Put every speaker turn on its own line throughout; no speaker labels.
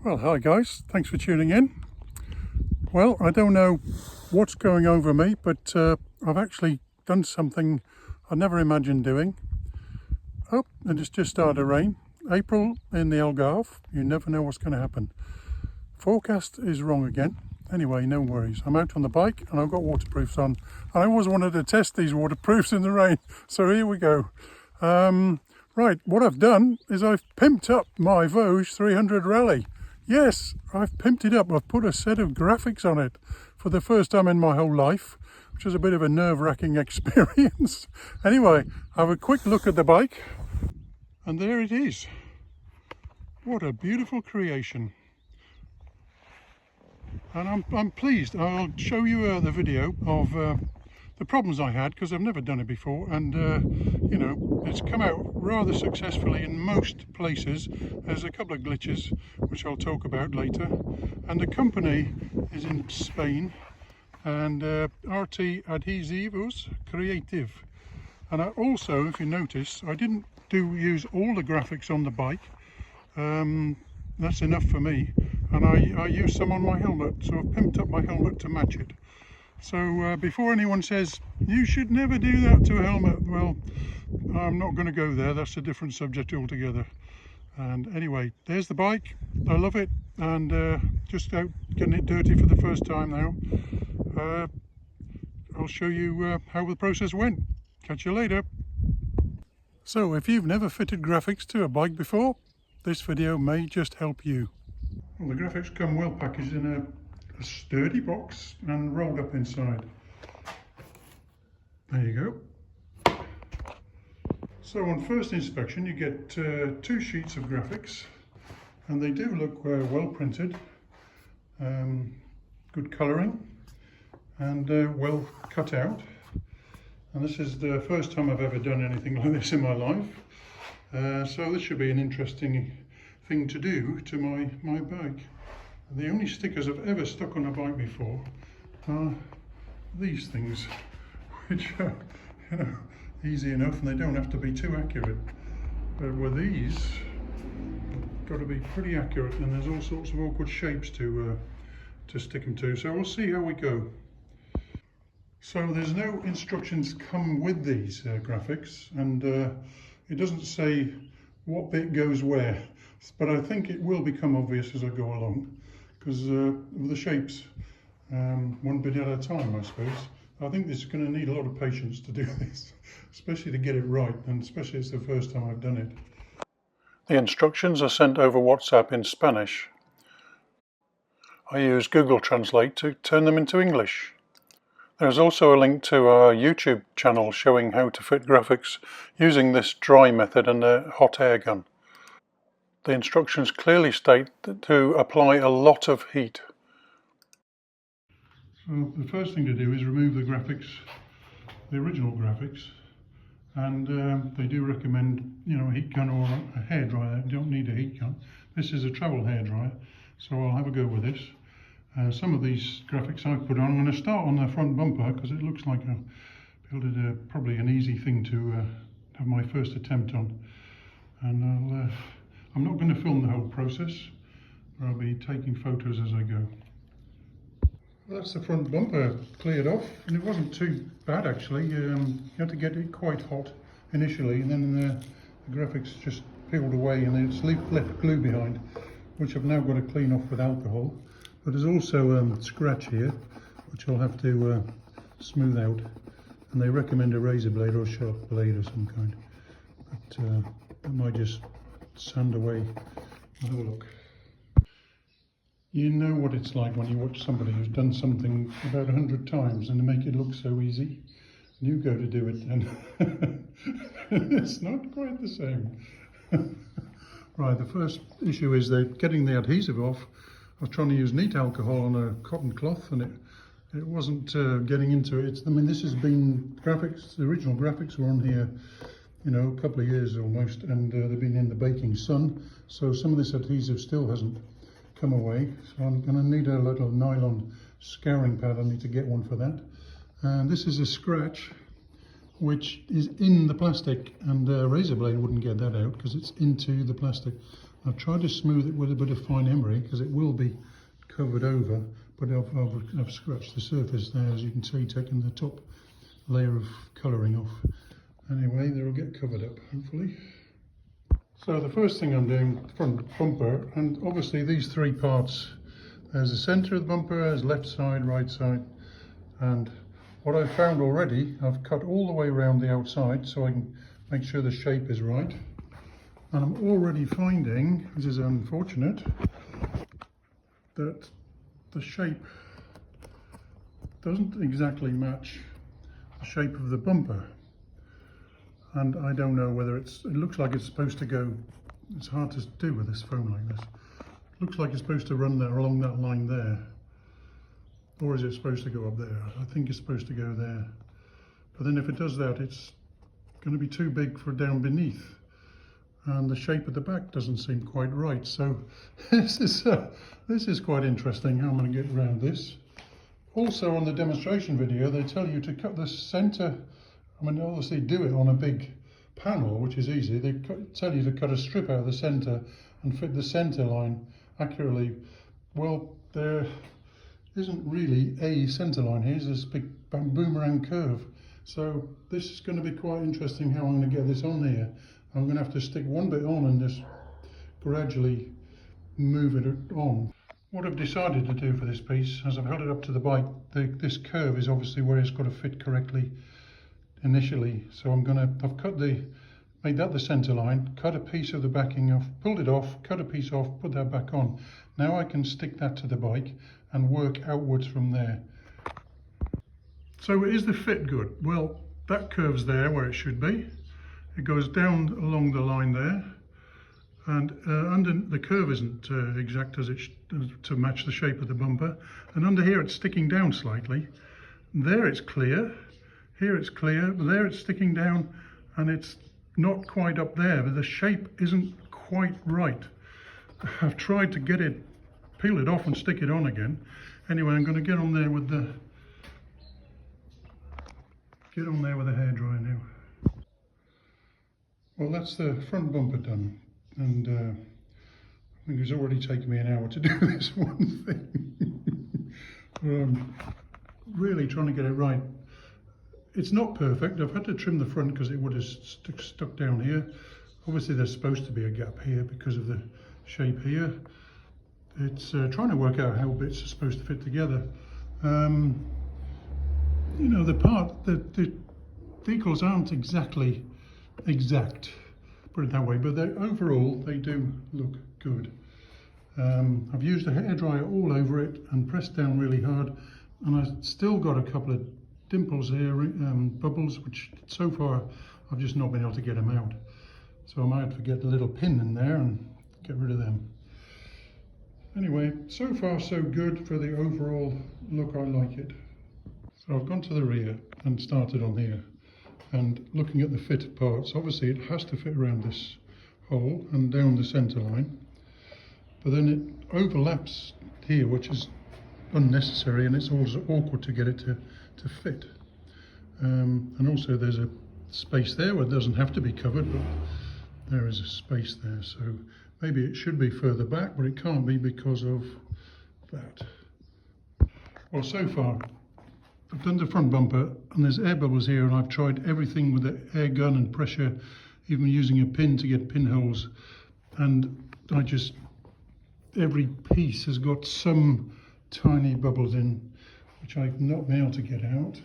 Well, hi guys, thanks for tuning in. Well, I don't know what's going over me, but I've actually done something I never imagined doing. Oh, and it's just started to rain. April in the Algarve, you never know what's going to happen. Forecast is wrong again. Anyway, no worries. I'm out on the bike and I've got waterproofs on. I always wanted to test these waterproofs in the rain, so here we go. Right, what I've done is I've pimped up my Voge 300 Rally. Yes, I've pimped it up. I've put a set of graphics on it for the first time in my whole life, which is a bit of a nerve-wracking experience. Anyway, have a quick look at the bike, and there it is. What a beautiful creation. And I'm pleased. I'll show you the video of the problems I had, because I've never done it before, and you know, it's come out rather successfully in most places. There's a couple of glitches which I'll talk about later, and the company is in Spain, and RT Adhesivos Creative. And I also, if you notice, I didn't use all the graphics on the bike. That's enough for me, and I used some on my helmet, so I've pimped up my helmet to match it. So before anyone says you should never do that to a helmet, well, I'm not going to go there. That's a different subject altogether. And anyway, there's the bike. I love it, and just out getting it dirty for the first time now. I'll show you how the process went. Catch you later. So if you've never fitted graphics to a bike before, this video may just help you. Well, the graphics come well packaged in a sturdy box and rolled up inside. There you go. So on first inspection you get 2 sheets of graphics, and they do look well printed, good colouring, and well cut out. And this is the first time I've ever done anything like this in my life, so this should be an interesting thing to do to my bike. The only stickers I've ever stuck on a bike before are these things, which are, you know, easy enough, and they don't have to be too accurate. But with these, got to be pretty accurate, and there's all sorts of awkward shapes to stick them to. So we'll see how we go. So there's no instructions come with these graphics, and it doesn't say what bit goes where, but I think it will become obvious as I go along, because of the shapes, one bit at a time, I suppose. I think this is going to need a lot of patience to do this, especially to get it right, and especially it's the first time I've done it. The instructions are sent over WhatsApp in Spanish. I use Google Translate to turn them into English. There's also a link to our YouTube channel showing how to fit graphics using this dry method and a hot air gun. The instructions clearly state that to apply a lot of heat. So the first thing to do is remove the graphics, the original graphics, and they do recommend, you know, a heat gun or a hairdryer. You don't need a heat gun. This is a travel hairdryer, so I'll have a go with this. Some of these graphics I've put on, I'm going to start on the front bumper because it looks like probably an easy thing to have my first attempt on. And I'm not going to film the whole process, but I'll be taking photos as I go. Well, that's the front bumper cleared off, and it wasn't too bad actually. You had to get it quite hot initially, and then the graphics just peeled away, and it's left glue behind, which I've now got to clean off with alcohol. But there's also a scratch here, which I'll have to smooth out, and they recommend a razor blade or a sharp blade of some kind. But I might just sand away. Have a look. You know what it's like when you watch somebody who's done something about 100 times and they make it look so easy, and you go to do it and it's not quite the same. Right, the first issue is that getting the adhesive off. I was trying to use neat alcohol on a cotton cloth, and it wasn't getting into it. I mean, this has been graphics, the original graphics were on here, you know, a couple of years almost, and they've been in the baking sun, so some of this adhesive still hasn't come away. So I'm going to need a little nylon scouring pad. I need to get one for that. And this is a scratch which is in the plastic, and a razor blade wouldn't get that out because it's into the plastic. I've tried to smooth it with a bit of fine emery because it will be covered over, but I've scratched the surface there, as you can see, taking the top layer of colouring off. Anyway, they'll get covered up, hopefully. So the first thing I'm doing, front bumper, and obviously these three parts, there's the centre of the bumper, there's left side, right side, and what I've found already, I've cut all the way around the outside so I can make sure the shape is right. And I'm already finding, this is unfortunate, that the shape doesn't exactly match the shape of the bumper. And I don't know whether it looks like it's supposed to go, it's hard to do with this foam like this. It looks like it's supposed to run there along that line there. Or is it supposed to go up there? I think it's supposed to go there. But then if it does that, it's going to be too big for down beneath. And the shape at the back doesn't seem quite right. So this is quite interesting how I'm going to get around this. Also on the demonstration video, they tell you to cut the centre. I mean, obviously do it on a big panel, which is easy. They tell you to cut a strip out of the centre and fit the centre line accurately. Well, there isn't really a centre line here. There's this big boomerang curve. So this is going to be quite interesting how I'm going to get this on here. I'm going to have to stick one bit on and just gradually move it on. What I've decided to do for this piece, as I've held it up to the bike, this curve is obviously where it's got to fit correctly initially. So I've made that the center line, cut a piece of the backing off, pulled it off, cut a piece off, put that back on. Now I can stick that to the bike and work outwards from there. So is the fit good? Well, that curve's there where it should be. It goes down along the line there, and under the curve isn't exact as to match the shape of the bumper. And under here it's sticking down slightly. There it's clear. Here it's clear, but there it's sticking down and it's not quite up there, but the shape isn't quite right. I've tried to peel it off and stick it on again. Anyway, I'm going to get on there with the hairdryer now. Well, that's the front bumper done, and I think it's already taken me an hour to do this one thing. I'm really trying to get it right. It's not perfect. I've had to trim the front because it would have stuck down here. Obviously there's supposed to be a gap here because of the shape here. It's trying to work out how bits are supposed to fit together. You know, the decals aren't exactly exact, put it that way, but overall they do look good. I've used a hairdryer all over it and pressed down really hard, and I've still got a couple of dimples here, bubbles, which so far I've just not been able to get them out. So I might have to get a little pin in there and get rid of them. Anyway, so far so good for the overall look. I like it. So I've gone to the rear and started on here and looking at the fit parts. Obviously it has to fit around this hole and down the centre line, but then it overlaps here, which is unnecessary, and it's also awkward to get it to fit. And also there's a space there where it doesn't have to be covered, but there is a space there, so maybe it should be further back, but it can't be because of that. Well, so far I've done the front bumper and there's air bubbles here, and I've tried everything with the air gun and pressure, even using a pin to get pinholes, and every piece has got some tiny bubbles in which I've not been able to get out.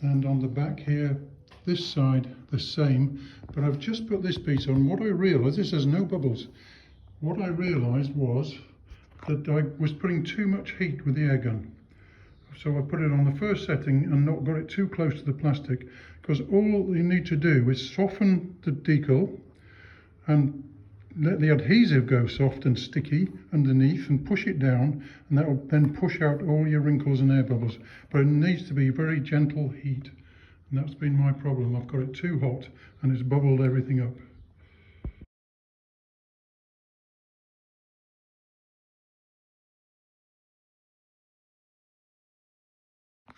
And on the back here, this side the same, but I've just put this piece on. What I realised, this has no bubbles, what I realised was that I was putting too much heat with the air gun. So I put it on the first setting and not got it too close to the plastic, because all you need to do is soften the decal and let the adhesive go soft and sticky underneath and push it down, and that will then push out all your wrinkles and air bubbles. But it needs to be very gentle heat, and that's been my problem. I've got it too hot and it's bubbled everything up.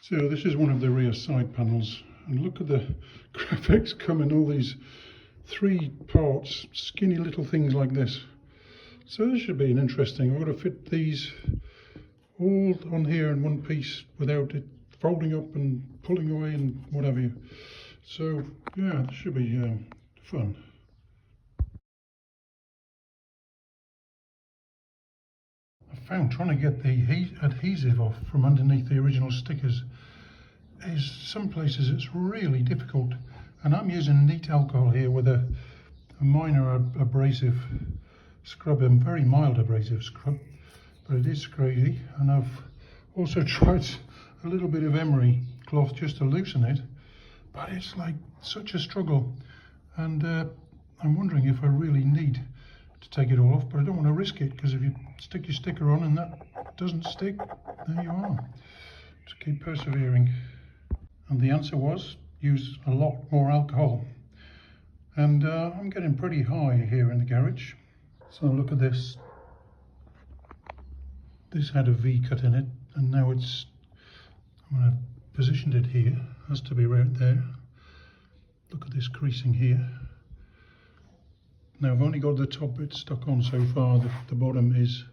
So this is one of the rear side panels, and look at the graphics come in all these three parts, skinny little things like this. So this should be an interesting. I've got to fit these all on here in one piece without it folding up and pulling away and what have you. So yeah, this should be fun. I found trying to get the adhesive off from underneath the original stickers is some places it's really difficult, and I'm using neat alcohol here with a minor abrasive scrub, a very mild abrasive scrub, but it is crazy. And I've also tried a little bit of emery cloth just to loosen it, but it's like such a struggle, and I'm wondering if I really need to take it all off, but I don't want to risk it, because if you stick your sticker on and that doesn't stick, there you are. Just keep persevering. And the answer was use a lot more alcohol. And I'm getting pretty high here in the garage. So look at this. This had a V cut in it, and now it's, I've positioned it here, has to be right there. Look at this creasing here. Now I've only got the top bit stuck on so far. The bottom is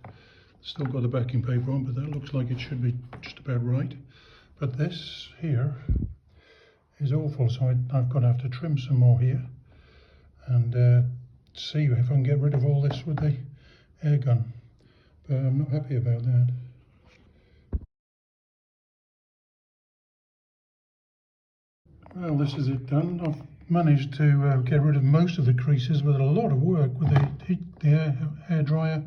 still got the backing paper on, but that looks like it should be just about right. But this here is awful, so I've got to have to trim some more here and see if I can get rid of all this with the air gun. But I'm not happy about that. Well, this is it done. I've managed to get rid of most of the creases with a lot of work with the hair dryer,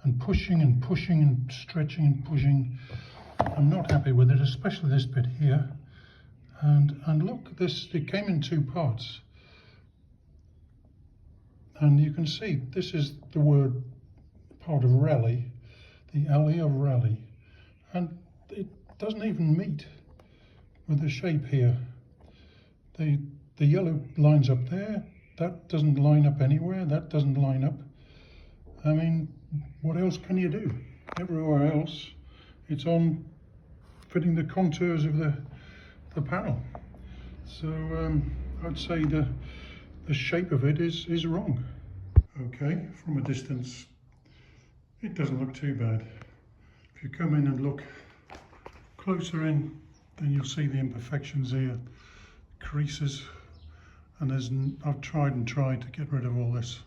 and pushing and pushing and stretching and pushing. I'm not happy with it, especially this bit here. And look, it came in two parts. And you can see this is the word part of rally, the alley of rally. And it doesn't even meet with the shape here. The yellow lines up there, that doesn't line up anywhere, that doesn't line up. I mean, what else can you do? Everywhere else, it's on fitting the contours of the panel. So I'd say the shape of it is wrong. Okay, from a distance, it doesn't look too bad. If you come in and look closer in, then you'll see the imperfections here, creases, and I've tried and tried to get rid of all this.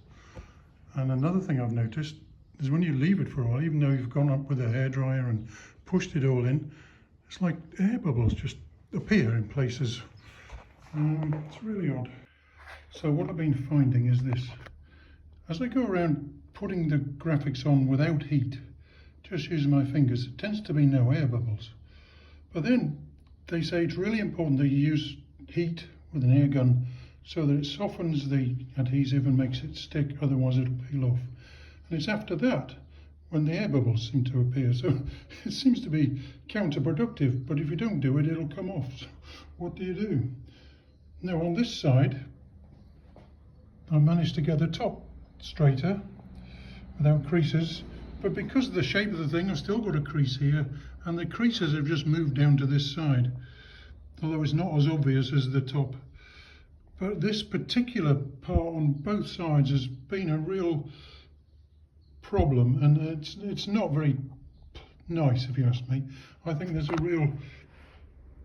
And another thing I've noticed is when you leave it for a while, even though you've gone up with a hairdryer and pushed it all in, it's like air bubbles just appear in places. It's really odd. So what I've been finding is this. As I go around putting the graphics on without heat, just using my fingers, it tends to be no air bubbles. But then they say it's really important that you use heat with an air gun so that it softens the adhesive and makes it stick, otherwise it'll peel off. And it's after that when the air bubbles seem to appear. So it seems to be counterproductive, but if you don't do it, it'll come off. So what do you do? Now on this side, I managed to get the top straighter without creases, but because of the shape of the thing, I've still got a crease here, and the creases have just moved down to this side, although it's not as obvious as the top. But this particular part on both sides has been a real problem, and it's not very nice, if you ask me. I think there's a real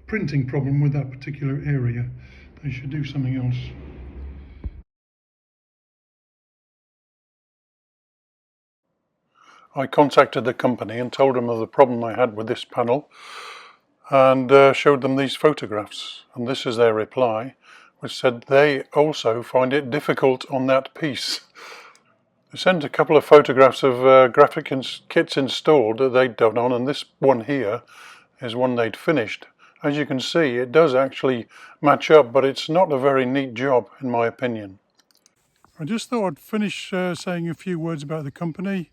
printing problem with that particular area. They should do something else. I contacted the company and told them of the problem I had with this panel, and showed them these photographs, and this is their reply, which said they also find it difficult on that piece. They sent a couple of photographs of graphic kits installed that they'd done on, and this one here is one they'd finished. As you can see, it does actually match up, but it's not a very neat job in my opinion. I just thought I'd finish saying a few words about the company.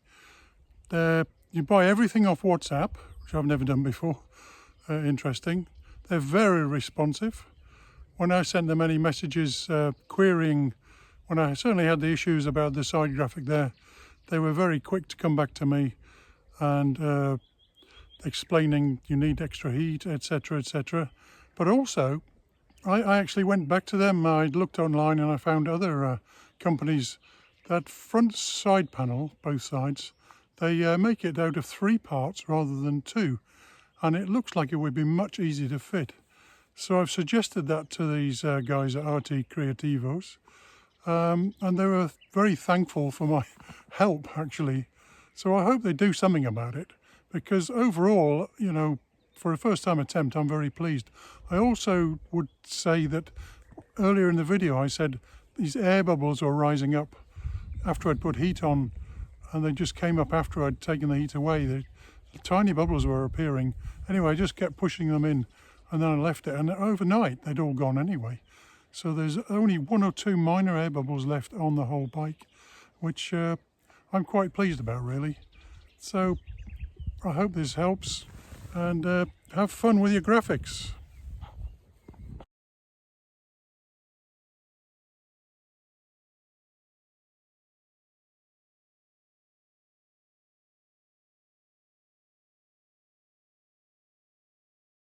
You buy everything off WhatsApp, which I've never done before. Interesting. They're very responsive. When I sent them any messages querying, when I certainly had the issues about the side graphic there, they were very quick to come back to me and explaining you need extra heat, etc, etc. But also, I actually went back to them. I looked online and I found other companies that front side panel, both sides, they make it out of 3 parts rather than 2, and it looks like it would be much easier to fit. So I've suggested that to these guys at RT Creativos, and they were very thankful for my help, actually. So I hope they do something about it, because overall, you know, for a first time attempt, I'm very pleased. I also would say that earlier in the video I said these air bubbles were rising up after I'd put heat on, and they just came up after I'd taken the heat away. The tiny bubbles were appearing. Anyway, I just kept pushing them in, and then I left it, and overnight they'd all gone anyway. So there's only 1 or 2 minor air bubbles left on the whole bike, which I'm quite pleased about, really. So I hope this helps, and have fun with your graphics.